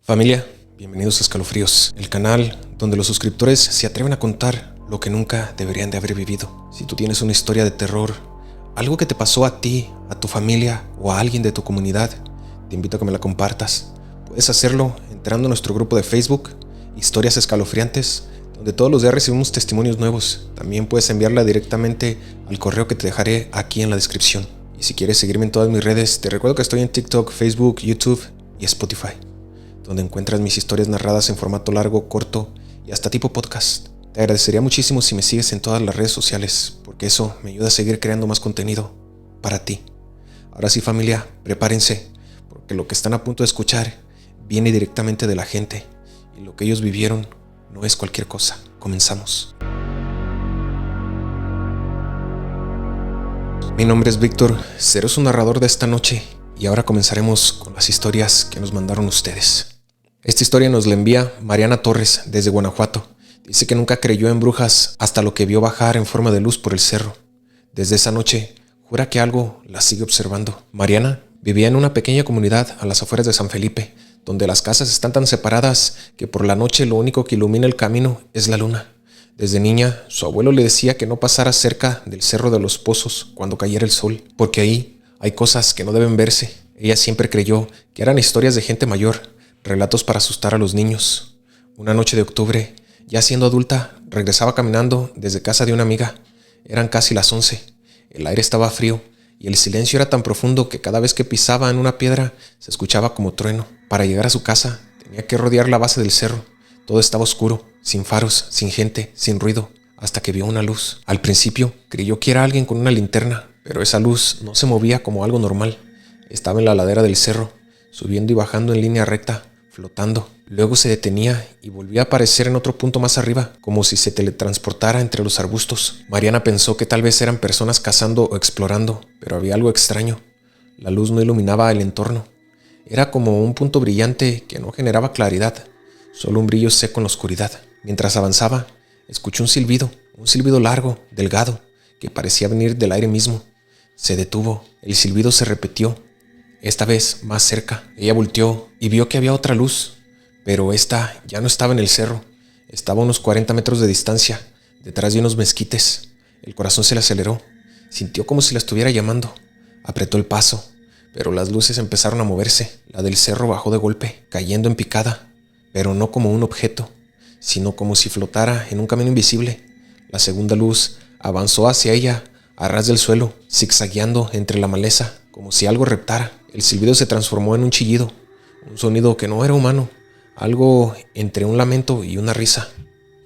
Familia, bienvenidos a Escalofríos, el canal donde los suscriptores se atreven a contar lo que nunca deberían de haber vivido. Si tú tienes una historia de terror, algo que te pasó a ti, a tu familia o a alguien de tu comunidad, te invito a que me la compartas. Puedes hacerlo entrando a nuestro grupo de Facebook, Historias Escalofriantes, donde todos los días recibimos testimonios nuevos. También puedes enviarla directamente al correo que te dejaré aquí en la descripción. Y si quieres seguirme en todas mis redes, te recuerdo que estoy en TikTok, Facebook, YouTube y Spotify, donde encuentras mis historias narradas en formato largo, corto y hasta tipo podcast. Te agradecería muchísimo si me sigues en todas las redes sociales, porque eso me ayuda a seguir creando más contenido para ti. Ahora sí, familia, prepárense, porque lo que están a punto de escuchar viene directamente de la gente, y lo que ellos vivieron no es cualquier cosa. Comenzamos. Mi nombre es Víctor, seré su narrador de esta noche, y ahora comenzaremos con las historias que nos mandaron ustedes. Esta historia nos la envía Mariana Torres desde Guanajuato. Dice que nunca creyó en brujas hasta lo que vio bajar en forma de luz por el cerro. Desde esa noche, jura que algo la sigue observando. Mariana vivía en una pequeña comunidad a las afueras de San Felipe, donde las casas están tan separadas que por la noche lo único que ilumina el camino es la luna. Desde niña, su abuelo le decía que no pasara cerca del Cerro de los Pozos cuando cayera el sol, porque ahí hay cosas que no deben verse. Ella siempre creyó que eran historias de gente mayor, relatos para asustar a los niños. Una noche de octubre, ya siendo adulta, regresaba caminando desde casa de una amiga. Eran casi las 11. El aire estaba frío y el silencio era tan profundo que cada vez que pisaba en una piedra se escuchaba como trueno. Para llegar a su casa tenía que rodear la base del cerro. Todo estaba oscuro, sin faros, sin gente, sin ruido, hasta que vio una luz. Al principio creyó que era alguien con una linterna, pero esa luz no se movía como algo normal. Estaba en la ladera del cerro, subiendo y bajando en línea recta, flotando. Luego se detenía y volvía a aparecer en otro punto más arriba, como si se teletransportara entre los arbustos. Mariana pensó que tal vez eran personas cazando o explorando, pero había algo extraño. La luz no iluminaba el entorno. Era como un punto brillante que no generaba claridad, solo un brillo seco en la oscuridad. Mientras avanzaba, escuchó un silbido largo, delgado, que parecía venir del aire mismo. Se detuvo, el silbido se repitió, esta vez más cerca. Ella volteó y vio que había otra luz, pero esta ya no estaba en el cerro. Estaba a unos 40 metros de distancia, detrás de unos mezquites. El corazón se le aceleró. Sintió como si la estuviera llamando. Apretó el paso, pero las luces empezaron a moverse. La del cerro bajó de golpe, cayendo en picada, pero no como un objeto, sino como si flotara en un camino invisible. La segunda luz avanzó hacia ella, a ras del suelo, zigzagueando entre la maleza, como si algo reptara. El silbido se transformó en un chillido, un sonido que no era humano, algo entre un lamento y una risa.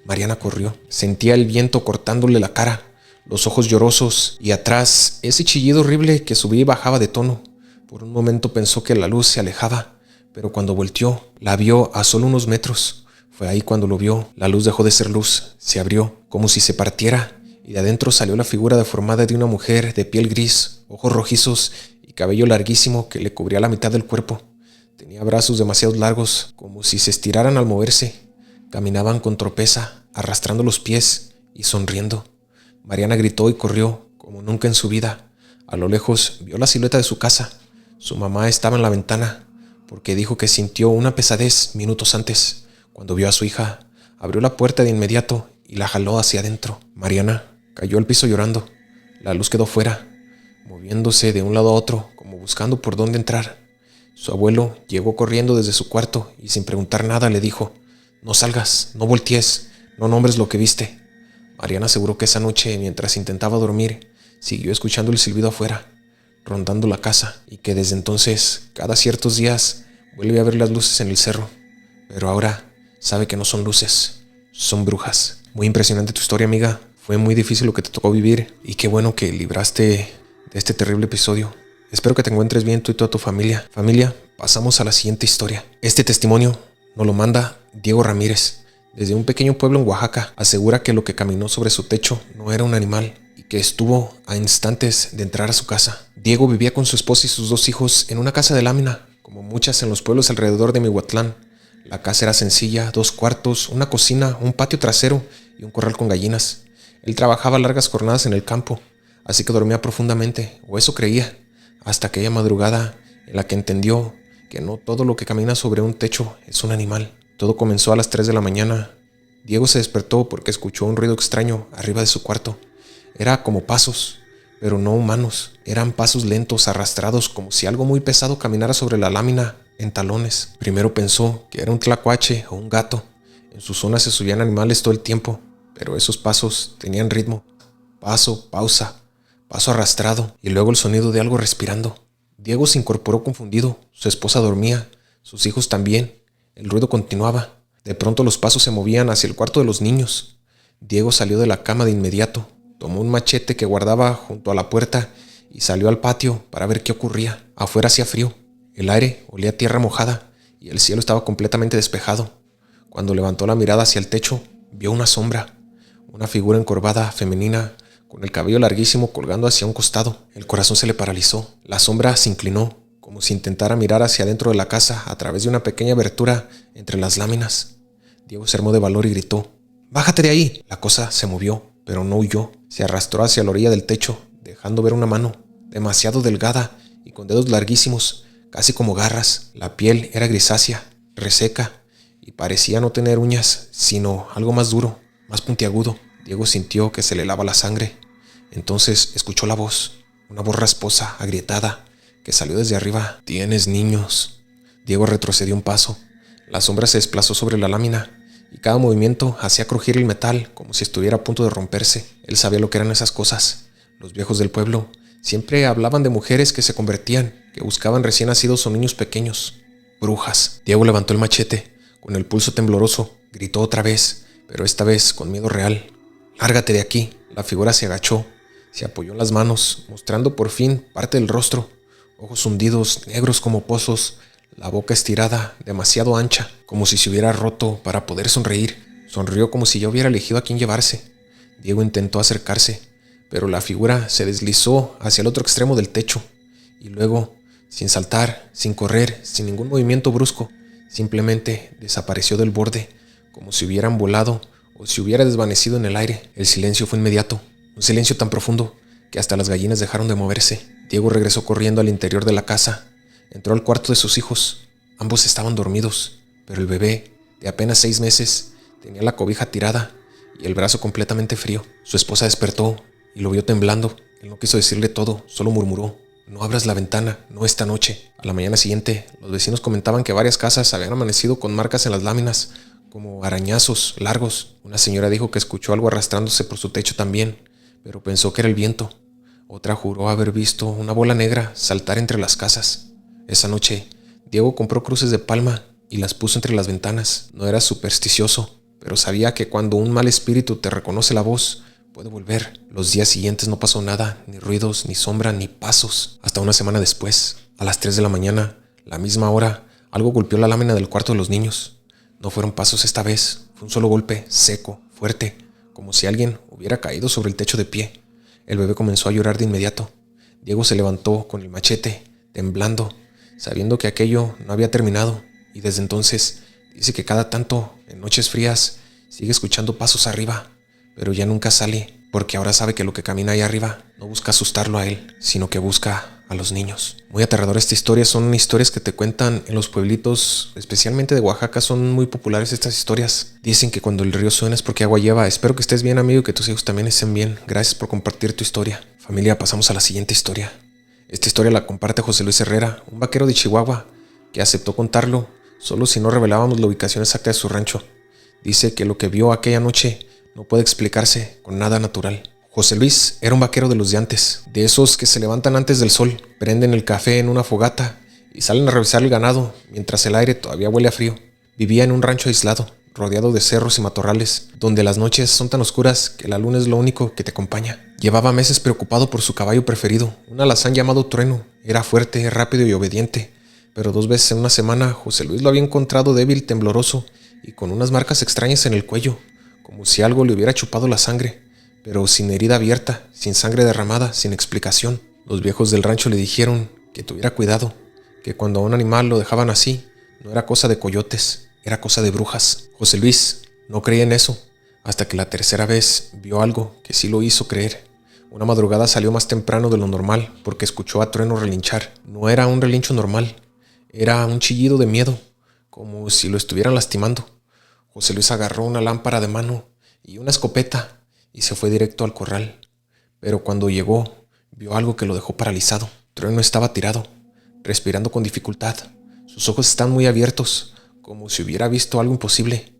Mariana corrió. Sentía el viento cortándole la cara, los ojos llorosos y atrás ese chillido horrible que subía y bajaba de tono. Por un momento pensó que la luz se alejaba, pero cuando volteó, la vio a solo unos metros. Fue ahí cuando lo vio. La luz dejó de ser luz, se abrió, como si se partiera, y de adentro salió la figura deformada de una mujer de piel gris, ojos rojizos y cabello larguísimo que le cubría la mitad del cuerpo. Tenía brazos demasiado largos, como si se estiraran al moverse. Caminaban con tropeza, arrastrando los pies y sonriendo. Mariana gritó y corrió, como nunca en su vida. A lo lejos vio la silueta de su casa. Su mamá estaba en la ventana, porque dijo que sintió una pesadez minutos antes. Cuando vio a su hija, abrió la puerta de inmediato y la jaló hacia adentro. Mariana cayó al piso llorando. La luz quedó fuera, moviéndose de un lado a otro, como buscando por dónde entrar. Su abuelo llegó corriendo desde su cuarto y sin preguntar nada le dijo: «No salgas, no voltees, no nombres lo que viste». Mariana aseguró que esa noche, mientras intentaba dormir, siguió escuchando el silbido afuera, rondando la casa, y que desde entonces, cada ciertos días, vuelve a ver las luces en el cerro. Pero ahora sabe que no son luces, son brujas. Muy impresionante tu historia, amiga. Fue muy difícil lo que te tocó vivir y qué bueno que libraste de este terrible episodio. Espero que te encuentres bien tú y toda tu familia. Familia, pasamos a la siguiente historia. Este testimonio nos lo manda Diego Ramírez, desde un pequeño pueblo en Oaxaca. Asegura que lo que caminó sobre su techo no era un animal y que estuvo a instantes de entrar a su casa. Diego vivía con su esposa y sus 2 hijos en una casa de lámina, como muchas en los pueblos alrededor de Mihuatlán. La casa era sencilla, 2 cuartos, una cocina, un patio trasero y un corral con gallinas. Él trabajaba largas jornadas en el campo, así que dormía profundamente, o eso creía, hasta aquella madrugada en la que entendió que no todo lo que camina sobre un techo es un animal. Todo comenzó a las 3 de la mañana. Diego se despertó porque escuchó un ruido extraño arriba de su cuarto. Era como pasos, pero no humanos. Eran pasos lentos, arrastrados, como si algo muy pesado caminara sobre la lámina en talones. Primero pensó que era un tlacuache o un gato. En su zona se subían animales todo el tiempo, pero esos pasos tenían ritmo. Paso, pausa, paso arrastrado y luego el sonido de algo respirando. Diego se incorporó confundido. Su esposa dormía, sus hijos también. El ruido continuaba. De pronto los pasos se movían hacia el cuarto de los niños. Diego salió de la cama de inmediato, tomó un machete que guardaba junto a la puerta y salió al patio para ver qué ocurría. Afuera hacía frío, el aire olía a tierra mojada y el cielo estaba completamente despejado. Cuando levantó la mirada hacia el techo, vio una sombra, una figura encorvada, femenina, con el cabello larguísimo colgando hacia un costado. El corazón se le paralizó. La sombra se inclinó, como si intentara mirar hacia adentro de la casa a través de una pequeña abertura entre las láminas. Diego se armó de valor y gritó: «¡Bájate de ahí!». La cosa se movió, pero no huyó. Se arrastró hacia la orilla del techo, dejando ver una mano, demasiado delgada y con dedos larguísimos, casi como garras. La piel era grisácea, reseca, y parecía no tener uñas, sino algo más duro, más puntiagudo. Diego sintió que se le helaba la sangre. Entonces escuchó la voz, una voz rasposa, agrietada, que salió desde arriba. «¿Tienes niños?». Diego retrocedió un paso. La sombra se desplazó sobre la lámina y cada movimiento hacía crujir el metal como si estuviera a punto de romperse. Él sabía lo que eran esas cosas. Los viejos del pueblo siempre hablaban de mujeres que se convertían, que buscaban recién nacidos o niños pequeños. Brujas. Diego levantó el machete. Con el pulso tembloroso, gritó otra vez, pero esta vez con miedo real: «¡Lárgate de aquí!». La figura se agachó, se apoyó en las manos, mostrando por fin parte del rostro. Ojos hundidos, negros como pozos, la boca estirada, demasiado ancha, como si se hubiera roto para poder sonreír. Sonrió como si ya hubiera elegido a quién llevarse. Diego intentó acercarse, pero la figura se deslizó hacia el otro extremo del techo, y luego, sin saltar, sin correr, sin ningún movimiento brusco, simplemente desapareció del borde, como si hubieran volado o si hubiera desvanecido en el aire. El silencio fue inmediato, un silencio tan profundo que hasta las gallinas dejaron de moverse. Diego regresó corriendo al interior de la casa. Entró al cuarto de sus hijos. Ambos estaban dormidos, pero el bebé, de apenas 6 meses, tenía la cobija tirada y el brazo completamente frío. Su esposa despertó y lo vio temblando. Él no quiso decirle todo, solo murmuró: «No abras la ventana, no esta noche». A la mañana siguiente, los vecinos comentaban que varias casas habían amanecido con marcas en las láminas, como arañazos largos. Una señora dijo que escuchó algo arrastrándose por su techo también, pero pensó que era el viento. Otra juró haber visto una bola negra saltar entre las casas. Esa noche, Diego compró cruces de palma y las puso entre las ventanas. No era supersticioso, pero sabía que cuando un mal espíritu te reconoce la voz, puede volver. Los días siguientes no pasó nada, ni ruidos, ni sombra, ni pasos. Hasta una semana después, a las 3 de la mañana, la misma hora, algo golpeó la lámina del cuarto de los niños. No fueron pasos esta vez, fue un solo golpe, seco, fuerte, como si alguien hubiera caído sobre el techo de pie. El bebé comenzó a llorar de inmediato. Diego se levantó con el machete, temblando, sabiendo que aquello no había terminado, y desde entonces dice que cada tanto, en noches frías, sigue escuchando pasos arriba, pero ya nunca sale, porque ahora sabe que lo que camina ahí arriba no busca asustarlo a él, sino que busca a los niños. Muy aterradora esta historia. Son historias que te cuentan en los pueblitos, especialmente de Oaxaca. Son muy populares estas historias. Dicen que cuando el río suena es porque agua lleva. Espero que estés bien, amigo, y que tus hijos también estén bien. Gracias por compartir tu historia. Familia, pasamos a la siguiente historia. Esta historia la comparte José Luis Herrera, un vaquero de Chihuahua, que aceptó contarlo solo si no revelábamos la ubicación exacta de su rancho. Dice que lo que vio aquella noche no puede explicarse con nada natural. José Luis era un vaquero de los de antes, de esos que se levantan antes del sol, prenden el café en una fogata y salen a revisar el ganado mientras el aire todavía huele a frío. Vivía en un rancho aislado, rodeado de cerros y matorrales, donde las noches son tan oscuras que la luna es lo único que te acompaña. Llevaba meses preocupado por su caballo preferido, un alazán llamado Trueno. Era fuerte, rápido y obediente, pero 2 veces en una semana José Luis lo había encontrado débil, tembloroso y con unas marcas extrañas en el cuello, como si algo le hubiera chupado la sangre, pero sin herida abierta, sin sangre derramada, sin explicación. Los viejos del rancho le dijeron que tuviera cuidado, que cuando a un animal lo dejaban así, no era cosa de coyotes, era cosa de brujas. José Luis no creía en eso, hasta que la tercera vez vio algo que sí lo hizo creer. Una madrugada salió más temprano de lo normal porque escuchó a Trueno relinchar. No era un relincho normal, Era un chillido de miedo, como si lo estuvieran lastimando. José Luis agarró una lámpara de mano y una escopeta y se fue directo al corral. Pero cuando llegó, vio algo que lo dejó paralizado. Trueno estaba tirado, respirando con dificultad. Sus ojos estaban muy abiertos, como si hubiera visto algo imposible.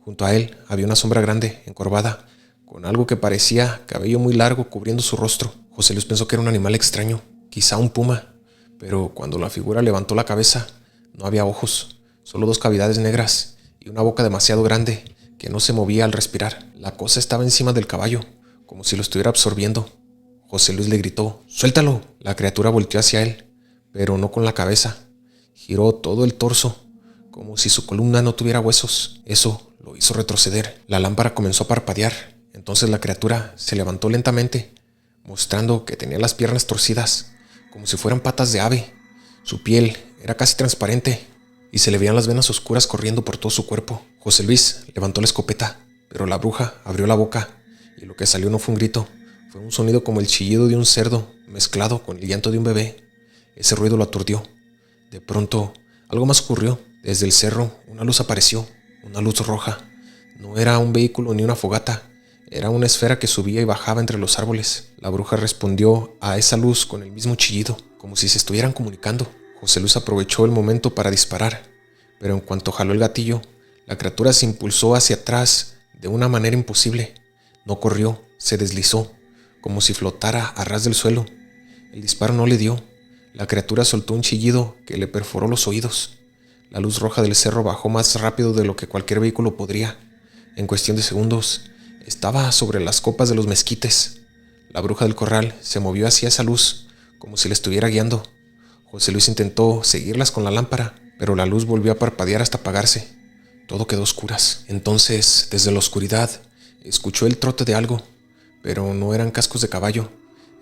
Junto a él había una sombra grande, encorvada, con algo que parecía cabello muy largo cubriendo su rostro. José Luis pensó que era un animal extraño, quizá un puma, pero cuando la figura levantó la cabeza, no había ojos, solo dos cavidades negras y una boca demasiado grande que no se movía al respirar. La cosa estaba encima del caballo, como si lo estuviera absorbiendo. José Luis le gritó: ¡Suéltalo! La criatura volteó hacia él, pero no con la cabeza. Giró todo el torso, como si su columna no tuviera huesos. Eso lo hizo retroceder. La lámpara comenzó a parpadear. Entonces la criatura se levantó lentamente, mostrando que tenía las piernas torcidas, como si fueran patas de ave. Su piel era casi transparente y se le veían las venas oscuras corriendo por todo su cuerpo. José Luis levantó la escopeta, pero la bruja abrió la boca y lo que salió no fue un grito, fue un sonido como el chillido de un cerdo mezclado con el llanto de un bebé. Ese ruido lo aturdió. De pronto, algo más ocurrió. Desde el cerro, una luz apareció, una luz roja. No era un vehículo ni una fogata, era una esfera que subía y bajaba entre los árboles. La bruja respondió a esa luz con el mismo chillido, como si se estuvieran comunicando. José Luis aprovechó el momento para disparar, pero en cuanto jaló el gatillo, la criatura se impulsó hacia atrás de una manera imposible. No corrió, se deslizó, como si flotara a ras del suelo. El disparo no le dio. La criatura soltó un chillido que le perforó los oídos. La luz roja del cerro bajó más rápido de lo que cualquier vehículo podría. En cuestión de segundos, estaba sobre las copas de los mezquites. La bruja del corral se movió hacia esa luz, como si la estuviera guiando. José Luis intentó seguirlas con la lámpara, pero la luz volvió a parpadear hasta apagarse. Todo quedó a oscuras. Entonces, desde la oscuridad, escuchó el trote de algo, pero no eran cascos de caballo.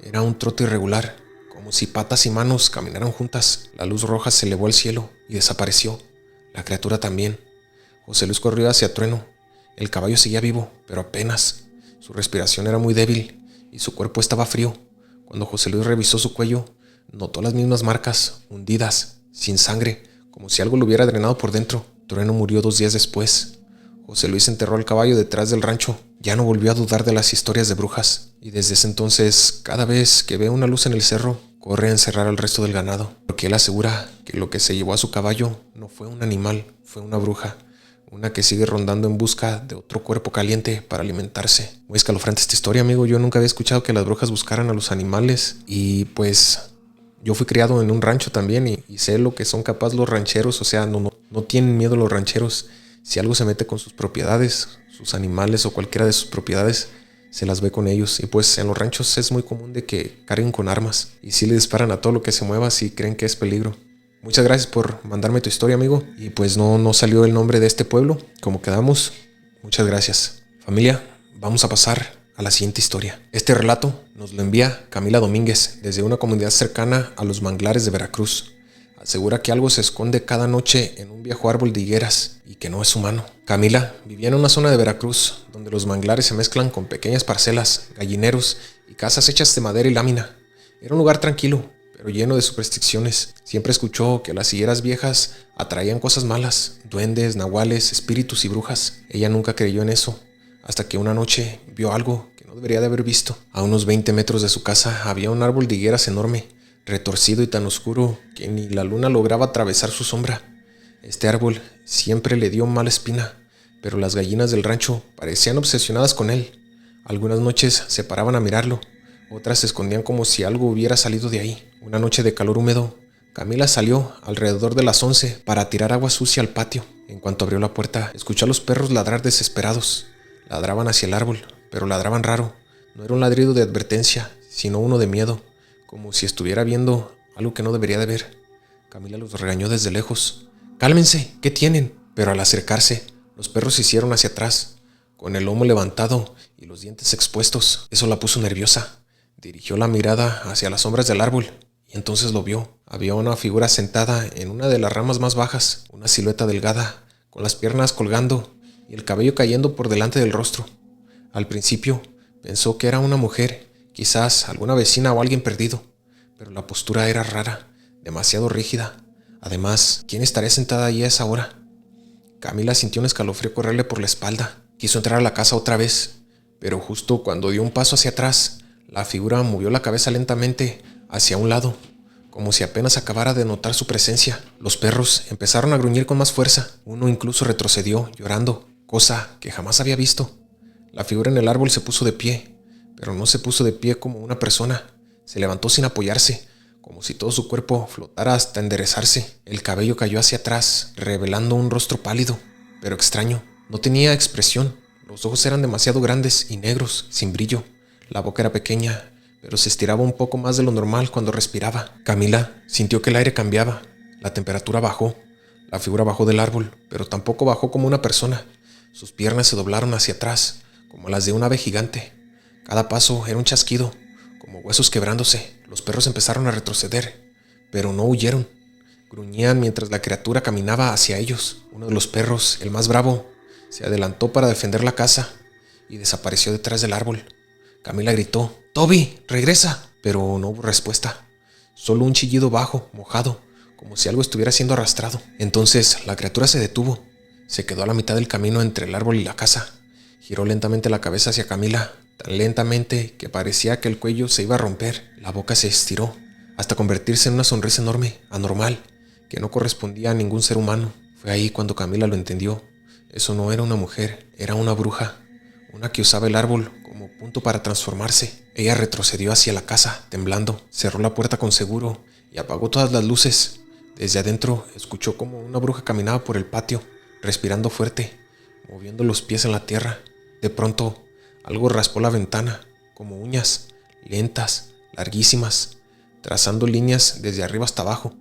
Era un trote irregular, como si patas y manos caminaran juntas. La luz roja se elevó al cielo y desapareció. La criatura también. José Luis corrió hacia Trueno. El caballo seguía vivo, pero apenas. Su respiración era muy débil y su cuerpo estaba frío. Cuando José Luis revisó su cuello, notó las mismas marcas, hundidas, sin sangre, como si algo lo hubiera drenado por dentro. Trueno murió 2 días después. José Luis enterró el caballo detrás del rancho. Ya no volvió a dudar de las historias de brujas, y desde ese entonces, cada vez que ve una luz en el cerro, corre a encerrar al resto del ganado, porque él asegura que lo que se llevó a su caballo no fue un animal, fue una bruja. Una que sigue rondando en busca de otro cuerpo caliente para alimentarse. Muy escalofriante esta historia, amigo. Yo nunca había escuchado que las brujas buscaran a los animales. Y pues yo fui criado en un rancho también y sé lo que son capaces los rancheros. O sea, no tienen miedo los rancheros. Si algo se mete con sus propiedades, sus animales o cualquiera de sus propiedades, se las ve con ellos. Y pues en los ranchos es muy común de que carguen con armas. Y sí le disparan a todo lo que se mueva si creen que es peligro. Muchas gracias por mandarme tu historia, amigo. Y pues no salió el nombre de este pueblo, como quedamos. Muchas gracias. Familia, vamos a pasar a la siguiente historia. Este relato nos lo envía Camila Domínguez desde una comunidad cercana a los manglares de Veracruz. Asegura que algo se esconde cada noche en un viejo árbol de higueras y que no es humano. Camila vivía en una zona de Veracruz donde los manglares se mezclan con pequeñas parcelas, gallineros y casas hechas de madera y lámina. Era un lugar tranquilo, pero lleno de supersticiones. Siempre escuchó que las higueras viejas atraían cosas malas, duendes, nahuales, espíritus y brujas. Ella nunca creyó en eso, hasta que una noche vio algo que no debería de haber visto. A unos 20 metros de su casa había un árbol de higueras enorme, retorcido y tan oscuro que ni la luna lograba atravesar su sombra. Este árbol siempre le dio mala espina, pero las gallinas del rancho parecían obsesionadas con él. Algunas noches se paraban a mirarlo, otras se escondían como si algo hubiera salido de ahí. Una noche de calor húmedo, Camila salió alrededor de las 11 para tirar agua sucia al patio. En cuanto abrió la puerta, escuchó a los perros ladrar desesperados. Ladraban hacia el árbol, pero ladraban raro. No era un ladrido de advertencia, sino uno de miedo, como si estuviera viendo algo que no debería de ver. Camila los regañó desde lejos. «¡Cálmense! ¿Qué tienen?». Pero al acercarse, los perros se hicieron hacia atrás, con el lomo levantado y los dientes expuestos. Eso la puso nerviosa. Dirigió la mirada hacia las sombras del árbol y entonces lo vio. Había una figura sentada en una de las ramas más bajas, una silueta delgada, con las piernas colgando y el cabello cayendo por delante del rostro. Al principio pensó que era una mujer, quizás alguna vecina o alguien perdido, pero la postura era rara, demasiado rígida. Además, ¿quién estaría sentada ahí a esa hora? Camila sintió un escalofrío correrle por la espalda. Quiso entrar a la casa otra vez, pero justo cuando dio un paso hacia atrás, la figura movió la cabeza lentamente hacia un lado, como si apenas acabara de notar su presencia. Los perros empezaron a gruñir con más fuerza. Uno incluso retrocedió, llorando, cosa que jamás había visto. La figura en el árbol se puso de pie, pero no se puso de pie como una persona. Se levantó sin apoyarse, como si todo su cuerpo flotara hasta enderezarse. El cabello cayó hacia atrás, revelando un rostro pálido, pero extraño. No tenía expresión. Los ojos eran demasiado grandes y negros, sin brillo. La boca era pequeña, pero se estiraba un poco más de lo normal cuando respiraba. Camila sintió que el aire cambiaba. La temperatura bajó. La figura bajó del árbol, pero tampoco bajó como una persona. Sus piernas se doblaron hacia atrás, como las de un ave gigante. Cada paso era un chasquido, como huesos quebrándose. Los perros empezaron a retroceder, pero no huyeron. Gruñían mientras la criatura caminaba hacia ellos. Uno de los perros, el más bravo, se adelantó para defender la casa y desapareció detrás del árbol. Camila gritó: «¡Toby, regresa!», pero no hubo respuesta. Solo un chillido bajo, mojado, como si algo estuviera siendo arrastrado. Entonces la criatura se detuvo. Se quedó a la mitad del camino entre el árbol y la casa. Giró lentamente la cabeza hacia Camila, tan lentamente que parecía que el cuello se iba a romper. La boca se estiró, hasta convertirse en una sonrisa enorme, anormal, que no correspondía a ningún ser humano. Fue ahí cuando Camila lo entendió. Eso no era una mujer, era una bruja. Una que usaba el árbol como punto para transformarse. Ella retrocedió hacia la casa, temblando. Cerró la puerta con seguro y apagó todas las luces. Desde adentro escuchó como una bruja caminaba por el patio, respirando fuerte, moviendo los pies en la tierra. De pronto, algo raspó la ventana, como uñas, lentas, larguísimas, trazando líneas desde arriba hasta abajo.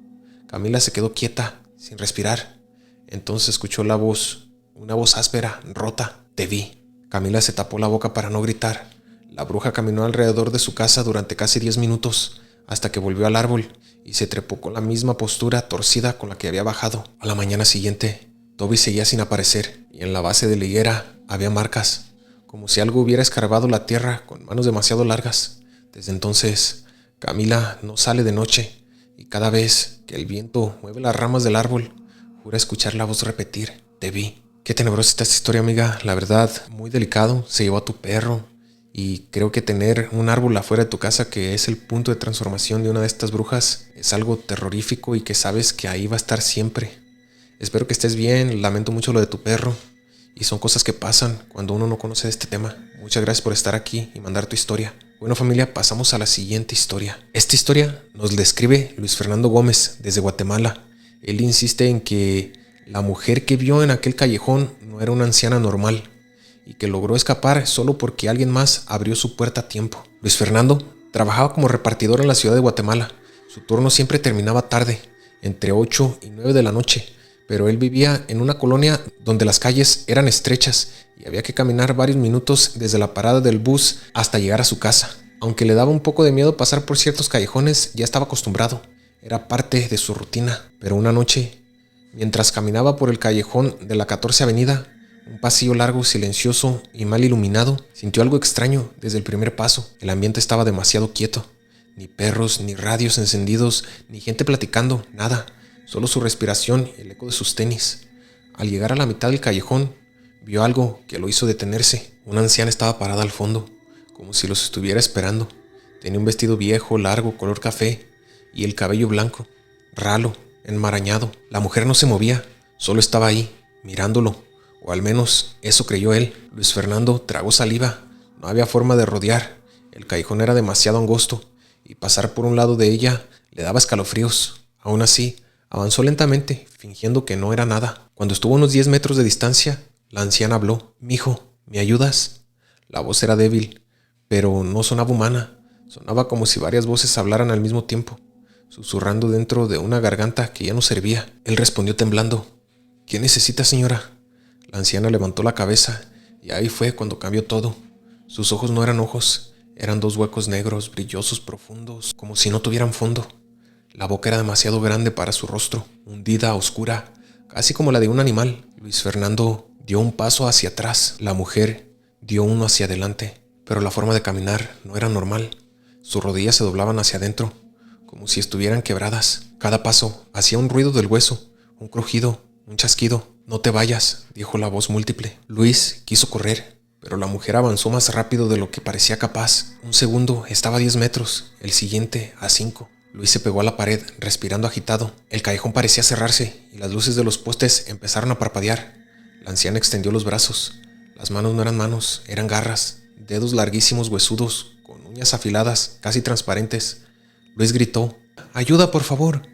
Camila se quedó quieta, sin respirar. Entonces escuchó la voz, una voz áspera, rota: «Te vi». Camila se tapó la boca para no gritar. La bruja caminó alrededor de su casa durante casi 10 minutos, hasta que volvió al árbol y se trepó con la misma postura torcida con la que había bajado. A la mañana siguiente, Toby seguía sin aparecer, y en la base de la higuera había marcas, como si algo hubiera escarbado la tierra con manos demasiado largas. Desde entonces, Camila no sale de noche, y cada vez que el viento mueve las ramas del árbol, jura escuchar la voz repetir: «Te vi». Qué tenebrosa está esta historia, amiga. La verdad, muy delicado. Se llevó a tu perro. Y creo que tener un árbol afuera de tu casa, que es el punto de transformación de una de estas brujas, es algo terrorífico y que sabes que ahí va a estar siempre. Espero que estés bien. Lamento mucho lo de tu perro. Y son cosas que pasan cuando uno no conoce de este tema. Muchas gracias por estar aquí y mandar tu historia. Bueno, familia, pasamos a la siguiente historia. Esta historia nos la escribe Luis Fernando Gómez desde Guatemala. Él insiste en que la mujer que vio en aquel callejón no era una anciana normal y que logró escapar solo porque alguien más abrió su puerta a tiempo. Luis Fernando trabajaba como repartidor en la ciudad de Guatemala. Su turno siempre terminaba tarde, entre 8 y 9 de la noche, pero él vivía en una colonia donde las calles eran estrechas y había que caminar varios minutos desde la parada del bus hasta llegar a su casa. Aunque le daba un poco de miedo pasar por ciertos callejones, ya estaba acostumbrado. Era parte de su rutina. Pero una noche, mientras caminaba por el callejón de la 14 Avenida, un pasillo largo, silencioso y mal iluminado, sintió algo extraño desde el primer paso. El ambiente estaba demasiado quieto. Ni perros, ni radios encendidos, ni gente platicando, nada. Solo su respiración y el eco de sus tenis. Al llegar a la mitad del callejón, vio algo que lo hizo detenerse. Una anciana estaba parada al fondo, como si los estuviera esperando. Tenía un vestido viejo, largo, color café, y el cabello blanco, ralo, enmarañado. La mujer no se movía, solo estaba ahí, mirándolo, o al menos eso creyó él. Luis Fernando tragó saliva. No había forma de rodear. El callejón era demasiado angosto, y pasar por un lado de ella le daba escalofríos. Aún así, avanzó lentamente, fingiendo que no era nada. Cuando estuvo a unos 10 metros de distancia, la anciana habló: «Mijo, ¿me ayudas?». La voz era débil, pero no sonaba humana. Sonaba como si varias voces hablaran al mismo tiempo, susurrando dentro de una garganta que ya no servía. Él respondió temblando: «¿Qué necesita, señora?». La anciana levantó la cabeza y ahí fue cuando cambió todo. Sus ojos no eran ojos, eran dos huecos negros, brillosos, profundos, como si no tuvieran fondo. La boca era demasiado grande para su rostro, hundida, oscura, casi como la de un animal. Luis Fernando dio un paso hacia atrás. La mujer dio uno hacia adelante, pero la forma de caminar no era normal. Sus rodillas se doblaban hacia adentro, como si estuvieran quebradas. Cada paso hacía un ruido del hueso, un crujido, un chasquido. «No te vayas», dijo la voz múltiple. Luis quiso correr, pero la mujer avanzó más rápido de lo que parecía capaz. Un segundo estaba a 10 metros, el siguiente a 5. Luis se pegó a la pared, respirando agitado. El callejón parecía cerrarse y las luces de los postes empezaron a parpadear. La anciana extendió los brazos. Las manos no eran manos, eran garras, dedos larguísimos huesudos, con uñas afiladas, casi transparentes. Luis gritó: «¡Ayuda, por favor!».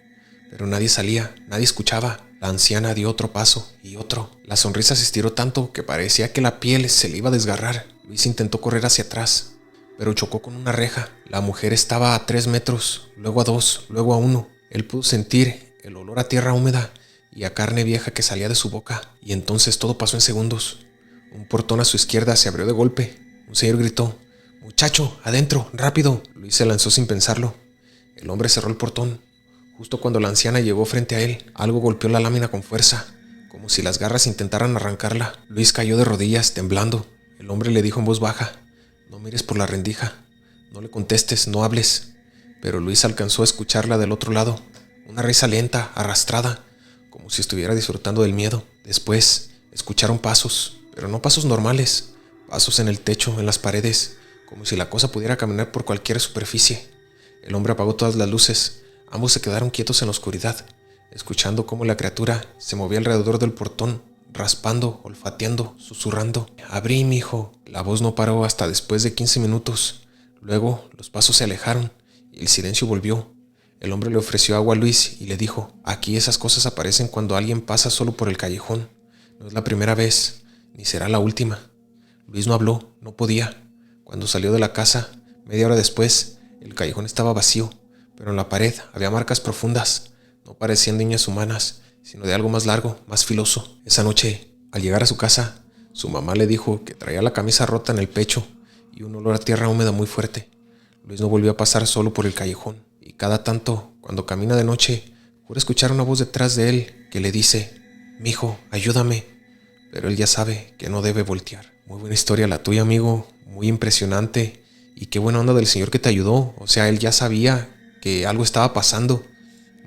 Pero nadie salía, nadie escuchaba. La anciana dio otro paso y otro. La sonrisa se estiró tanto que parecía que la piel se le iba a desgarrar. Luis intentó correr hacia atrás, pero chocó con una reja. La mujer estaba a 3 metros, luego a 2, luego a 1. Él pudo sentir el olor a tierra húmeda y a carne vieja que salía de su boca. Y entonces todo pasó en segundos. Un portón a su izquierda se abrió de golpe. Un señor gritó: «¡Muchacho, adentro, rápido!». Luis se lanzó sin pensarlo. El hombre cerró el portón. Justo cuando la anciana llegó frente a él, algo golpeó la lámina con fuerza, como si las garras intentaran arrancarla. Luis cayó de rodillas, temblando. El hombre le dijo en voz baja: «No mires por la rendija, no le contestes, no hables». Pero Luis alcanzó a escucharla del otro lado, una risa lenta, arrastrada, como si estuviera disfrutando del miedo. Después escucharon pasos, pero no pasos normales, pasos en el techo, en las paredes, como si la cosa pudiera caminar por cualquier superficie. El hombre apagó todas las luces. Ambos se quedaron quietos en la oscuridad, escuchando cómo la criatura se movía alrededor del portón, raspando, olfateando, susurrando. «Abrí, mijo». La voz no paró hasta después de 15 minutos. Luego los pasos se alejaron y el silencio volvió. El hombre le ofreció agua a Luis y le dijo: «Aquí esas cosas aparecen cuando alguien pasa solo por el callejón. No es la primera vez, ni será la última». Luis no habló, no podía. Cuando salió de la casa, media hora después, el callejón estaba vacío. Pero en la pared había marcas profundas. No parecían de uñas humanas, sino de algo más largo, más filoso. Esa noche, al llegar a su casa, su mamá le dijo que traía la camisa rota en el pecho y un olor a tierra húmeda muy fuerte. Luis no volvió a pasar solo por el callejón, y cada tanto, cuando camina de noche, jura escuchar una voz detrás de él que le dice: «Mijo, ayúdame». Pero él ya sabe que no debe voltear. Muy buena historia la tuya, amigo, muy impresionante, y qué buena onda del señor que te ayudó. O sea, él ya sabía que algo estaba pasando.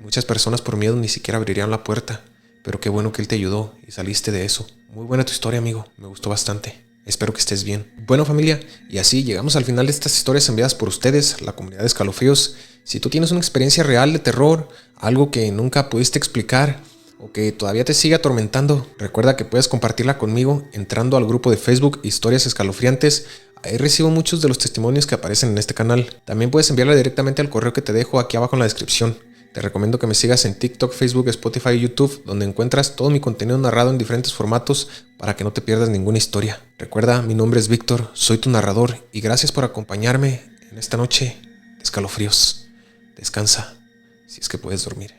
Muchas personas por miedo ni siquiera abrirían la puerta, pero qué bueno que él te ayudó y saliste de eso. Muy buena tu historia, amigo, me gustó bastante. Espero que estés bien. Bueno, familia, y así llegamos al final de estas historias enviadas por ustedes, la comunidad de Escalofríos. Si tú tienes una experiencia real de terror, algo que nunca pudiste explicar o que todavía te sigue atormentando, recuerda que puedes compartirla conmigo entrando al grupo de Facebook Historias Escalofriantes. Ahí recibo muchos de los testimonios que aparecen en este canal. También puedes enviarla directamente al correo que te dejo aquí abajo en la descripción. Te recomiendo que me sigas en TikTok, Facebook, Spotify y YouTube, donde encuentras todo mi contenido narrado en diferentes formatos para que no te pierdas ninguna historia. Recuerda, mi nombre es Víctor, soy tu narrador y gracias por acompañarme en esta noche de escalofríos. Descansa, si es que puedes dormir.